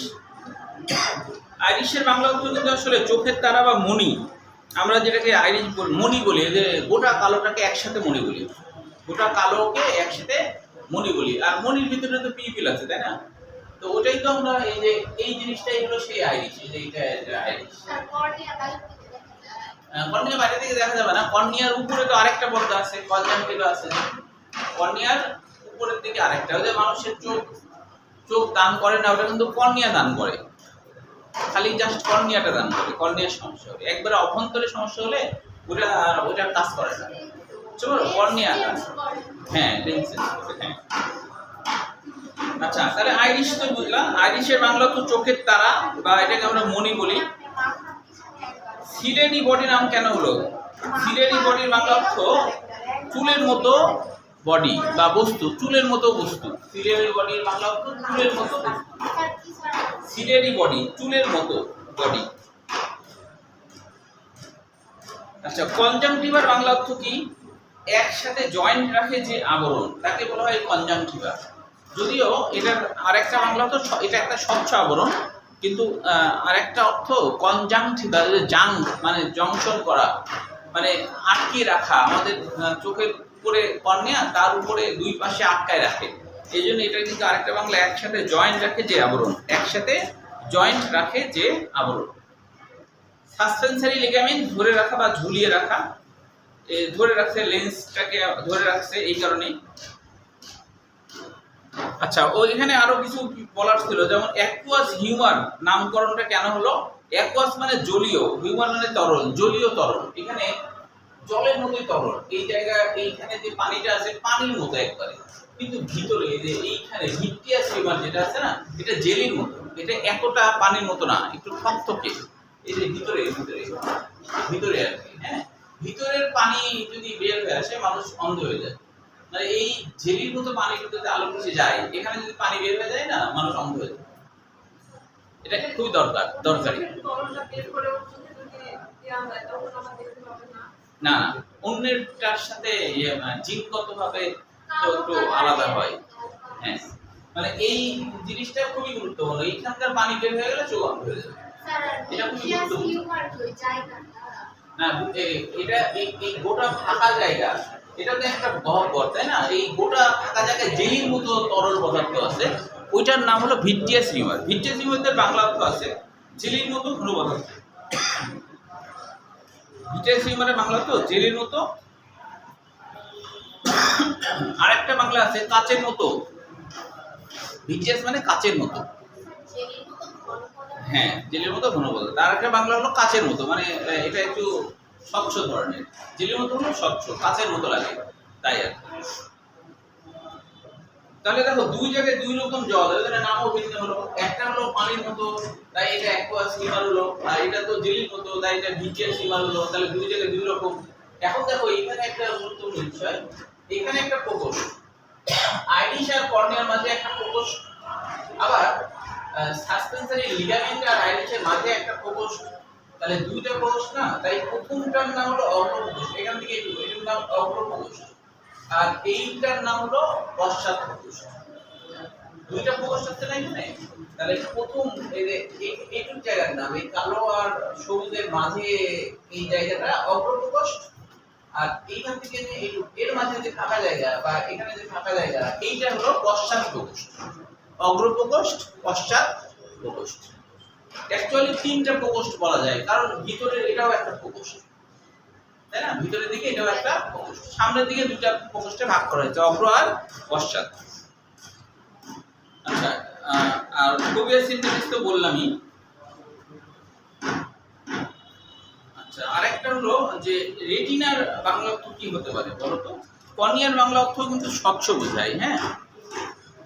আইরিশের বাংলা অর্থ কিন্তু আসলে চোখের তারা বা মণি। আমরা যেটাকে আইরিশ মণি বলি, যে গোটা কালোটাকে একসাথে মণি বলি, গোটা কালোকে একসাথে মণি বলি। আর মণির ভিতরে তো পিপিল আছে, তাই না? তো ওটাই তো আমরা এই যে এই জিনিসটাই হলো সেই আইরিশ। এই যে এটা আইরিশ। কর্নিয়া বাইরে থেকে দেখা যাবে না। কর্নিয়ার উপরে তো আরেকটা পর্দা আছে, কনজাংটিভা আছে। কর্নিয়ার উপরের দিকে আরেকটা, ওই যে মানুষের চোখ দান করে না, ওটা কিন্তু কর্নিয়া দান করে, খালি জাস্ট কর্নিয়াটা দান করে। কর্নিয়ার সমস্যা হলে, একবারে অভ্যন্তরে সমস্যা হলে ওটা কাজ করে না। চলো, কর্নিয়া কাজ। হ্যাঁ, হ্যাঁ। আচ্ছা, তাহলে আইরিশ তো বুঝলাম। আইরিশের বাংলা তো চোখের তারা, বা এটাকে আমরা মণি বলি। সিলেনি বডি নাম কেন হলো? সিলেনি বডির বাংলা অর্থ চুলের মতো বডি বা বস্তু, চুলের মতো বস্তু। সিলেনি বডির বাংলা অর্থ চুলের মতো বস্তু। সিলেনি বডি, চুলের মতো বডি। আচ্ছা, কনজাংটিভার বাংলা অর্থ কি? একসাথে জয়েন্ট রাখে যে আবরণ, তাকে বলা হয় কনজাংটিভা। যদিও এটার আরেকটা বাংলা অর্থ, এটা একটা স্বচ্ছ আবরণ, কিন্তু আরেকটা অর্থ কনজাংটিভা, জাং মানে জংশন করা, মানে আটকে রাখা। আমাদের চোখের উপরে কর্নিয়া, তার উপরে দুই পাশে আটকায় রাখে। এই জন্য এটা কিন্তু আরেকটা বাংলা, একসাথে জয়েন্ট রাখে যে আবরণ, একসাথে জয়েন্ট রাখে যে আবরণ। সাসপেনসারি লিগামেন্ট, ধরে রাখা বা ঝুলিয়ে রাখা, ধরে রাখছে লেন্সটাকে, ধরে রাখছে এই কারণেই। আচ্ছা, ও এখানে আরো কিছু বলার ছিল, যেমন অ্যাকুয়াস হিউমার নামকরণটা কেন হলো? অ্যাকুয়াস মানে জলীয়, হিউমার মানে তরল, জলীয় তরল। এখানে জলের মতোই তরল। এই জায়গায় এইখানে যে পানিটা আছে, পানির মতো একবারে, কিন্তু ভিতরে এই যে এইখানে ভিট্রিয়াস হিউমার যেটা আছে না, এটা জেলির মতো। এটা এতটা পানির মতো না, একটু থকথকে। এই যে ভিতরে ভিতরে ভিতরে আর কি। হ্যাঁ, ভিতরের পানি যদি বের হয়ে আসে, মানুষ অন্ধ হয়ে যায়। মানে এই জেলির মতো পানির ভিতরে আলো মিশে যায়, এখানে যদি পানি বের হয়ে যায় না, মানুষ অন্ধ হয়ে যায়। এটা খুবই দরকারি। না না, অন্যেরটার সাথে জিনগতভাবে তো একটু আলাদা হয়। হ্যাঁ, মানে এই জিনিসটা খুবই গুরুত্বপূর্ণ। এইখানকার পানি বের হয়ে গেলে চোখ অন্ধ হয়ে যাবে। এটা খুবই গুরুত্বপূর্ণ। না, এটা এই গোটা ফাঁকা জায়গা, এটা তো একটা গহ্বর, তাই না? এই গোটা ফাঁকা জায়গায় জেলির মতো তরল পদার্থ আছে, ওইটার নাম হলো ভিট্রিয়াস হিউমার। ভিট্রিয়াস হিউমারের বাংলা অর্থ আছে জেলির মতো ঘন পদার্থ। ভিট্রিয়াস হিউমারের বাংলা অর্থ জেলির মতো। আরেকটা বাংলা আছে কাচের মতো। ভিট্রিয়াস মানে কাচের মতো। হ্যাঁ, জেলের মতো ঘন পদার্থ। আর একটা বাংলা হলো কাচের মতো, মানে এটা একটু স্বচ্ছ ধরনের, জেলির মতো হলো স্বচ্ছ, কাঁচের মতো লাগে, তাই আর কি। তাহলে দেখো দুই জায়গায় দুই রকম জল, এদের নামও ভিন্ন হলো। একটা হলো পানির মতো, তাই এটা অ্যাকোয়াস স্টিমার হলো, আর এটা তো জেলির মতো, তাই এটা ভিজিয়াস স্টিমার হলো। তাহলে দুই জায়গায় দুই রকম। এখন দেখো এখানে একটা গুরুত্বপূর্ণ বিষয়, এখানে একটা প্রকোষ্ঠ, আইরিশ আর কর্নিয়ার মাঝে একটা প্রকোষ্ঠ, আবার সাসপেনশনারি লিগামেন্ট আর আইরিশের মাঝে একটা প্রকোষ্ঠ। তাহলে দুইটা প্রকোষ্ঠ না, তাই প্রথমটার নাম হলো অগ্র প্রকোষ্ঠ, এখান থেকে এটার নাম অগ্র প্রকোষ্ঠ, আর এইটার নাম হলো পশ্চাৎ প্রকোষ্ঠ। দুইটা প্রকোষ্ঠ আছে না এখানে? তাহলে প্রথম এইটুক জায়গার নাম, এই কালো আর সবুজের মাঝে এই জায়গাটা অগ্র প্রকোষ্ঠ, আর এইখান থেকে যে এর মাঝে যে ফাঁকা জায়গা বা এখানে যে ফাঁকা জায়গা, এইটা হলো পশ্চাৎ প্রকোষ্ঠ। অগ্র প্রকোষ্ঠ, পশ্চাৎ প্রকোষ্ঠ। অ্যাকচুয়ালি তিনটা প্রকোষ্ঠ বলা যায়, কারণ ভিতরের এটাও একটা প্রকোষ্ঠ, তাই না? ভিতরের দিকে এটাও একটা প্রকোষ্ঠ, সামনের দিকে দুইটা প্রকোষ্ঠে ভাগ করা হয়েছে, অগ্র আর পশ্চাৎ। আচ্ছা, আর ফোবিয়া সিনথেসিস তো বললামই। আচ্ছা, আরেকটা হলো যে রেটিনার বাংলা অর্থ কি হতে পারে বলো তো? কর্নিয়ার বাংলা অর্থ কিন্তু স্বচ্ছ বোঝায়, হ্যাঁ,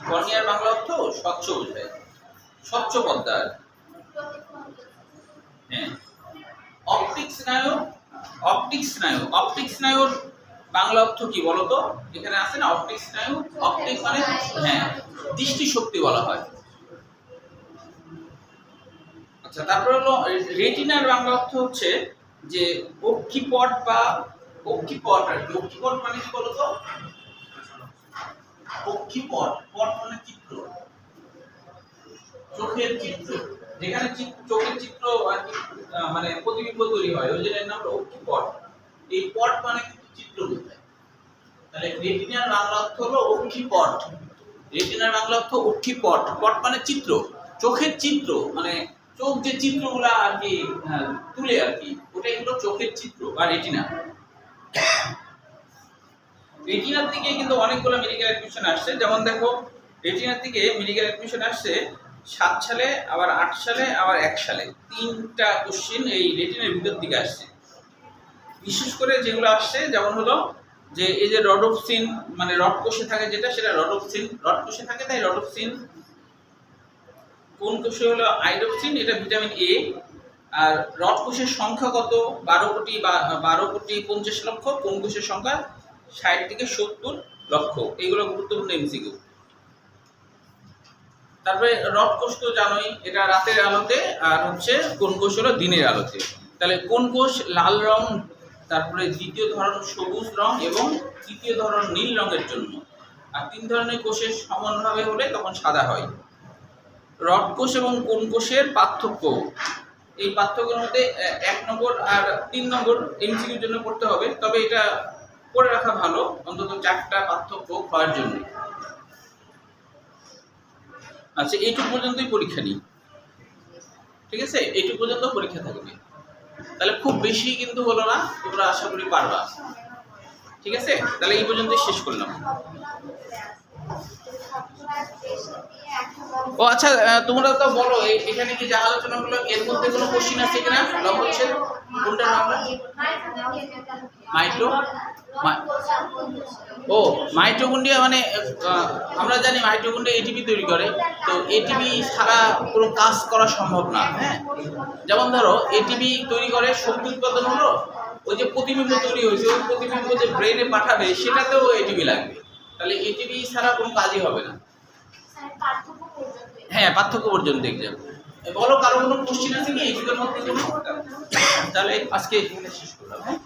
কর্নিয়ার বাংলা অর্থ স্বচ্ছ বোঝায়, স্বচ্ছ পর্দা। হ্যাঁ, অপটিক স্নায়ু, অপটিক স্নায়ু, অপটিক স্নায়ুর বাংলা অর্থ কি বলো তো? এখানে আছে না অপটিক স্নায়ু, অপটিক মানে হ্যাঁ দৃষ্টি শক্তি বলা হয়। আচ্ছা, তারপর হলো রেটিনার বাংলা অর্থ হচ্ছে যে অক্ষিপট বা অক্ষিপট আর কি। অক্ষিপট মানে কি বলো তো? অক্ষিপট, পট মানে চিত্র, চোখের চিত্র, যেখানে চোখের চিত্র আর কি মানে প্রতিবিম্ব তৈরি হয়, ওই জন্য এর নাম হলো অক্ষিপট। এই পট মানে কিন্তু চিত্র বোঝায়। তাহলে রেটিনার বাংলা অর্থ হলো অক্ষিপট। রেটিনার বাংলা অর্থ অক্ষিপট, পট মানে চিত্র, চোখের চিত্র, মানে চোখ যে চিত্রগুলা আর কি তুলে আর কি, ওটাই হলো চোখের চিত্র বা রেটিনা। রেটিনার দিকে কিন্তু অনেকগুলো মেডিকেল অ্যাডমিশন আসছে, যেমন দেখো রেটিনার দিকে মেডিকেল অ্যাডমিশন আসছে 7 সালে, আবার 8 সালে, আবার 1 সালে, তিনটা কোশ্চেন এই রেটিনার ভিতর দিকে আসছে। বিশেষ করে যেগুলো আসছে যেমন হলো যে এই যে রডোপসিন, মানে রড কোষে থাকে যেটা, সেটা রডোপসিন, রড কোষে থাকে তাই রডোপসিন। কোন কোষে হলো আইডোপসিন, এটা ভিটামিন এ। আর রড কোষের সংখ্যা কত? 12 কোটি বা 12 কোটি 50 লক্ষ। কোন কোষের সংখ্যা? 60 থেকে 70 লক্ষ। এগুলো গুরুত্বপূর্ণ এমসিকিউ। তারপরে রড কোষ তো জানোই, এটা রাতের আলোতে, আর হচ্ছে কোন কোষ হলো দিনের আলোতে। তাহলে কোন কোষ লাল রং, তারপরে দ্বিতীয় ধরন সবুজ রং এবং তৃতীয় ধরন নীল রঙের জন্য। আর 3 ধরনের কোষের সমানভাবে হলে তখন সাদা হয়। রড কোষ এবং কোন কোষের পার্থক্য, এই পার্থক্যের মধ্যে 1 নম্বর আর 3 নম্বর এমসিকিউর জন্য পড়তে হবে, তবে এটা পড়ে রাখা ভালো অন্তত 4টা পার্থক্য হওয়ার জন্য। আচ্ছা, এইটুকু পর্যন্তই পরীক্ষা নিই, ঠিক আছে? এইটুকু পর্যন্ত পরীক্ষা থাকবে, তাহলে খুব বেশি কিন্তু হলো না, তোমরা আশা করি পারবা, ঠিক আছে? তাহলে এই পর্যন্তই শেষ করলাম। ও আচ্ছা, তোমরা তো বলো এখানে কি যা আলোচনা হলো এর মধ্যে কোনো কোশ্চেন আছে কিনা? লম্ব হচ্ছে কোনটা নামটা? মাইক্রো ও মাইটোকন্ড্রিয়া, মানে আমরা জানি মাইটোকন্ড্রিয়া এটিপি তৈরি করে, তো এটিপি ছাড়া কোনো কাজ করা সম্ভব না। হ্যাঁ, যেমন ধরো এটিপি তৈরি করে, শক্তি উৎপাদন হলো, ওই যে প্রতিবিম্ব তৈরি হয়েছে, ওই প্রতিবিম্ব যে ব্রেনে পাঠাবে সেটাতেও এটিপি লাগবে। তাহলে এটিপি ছাড়া কোনো কাজই হবে না। হ্যাঁ, পার্থক্য পর্যন্ত এক্সাম। বলো কারো কোনো কোশ্চেন আছে কি এই যুগের মধ্যে? তাহলে আজকে এখানে শেষ করলাম। হ্যাঁ।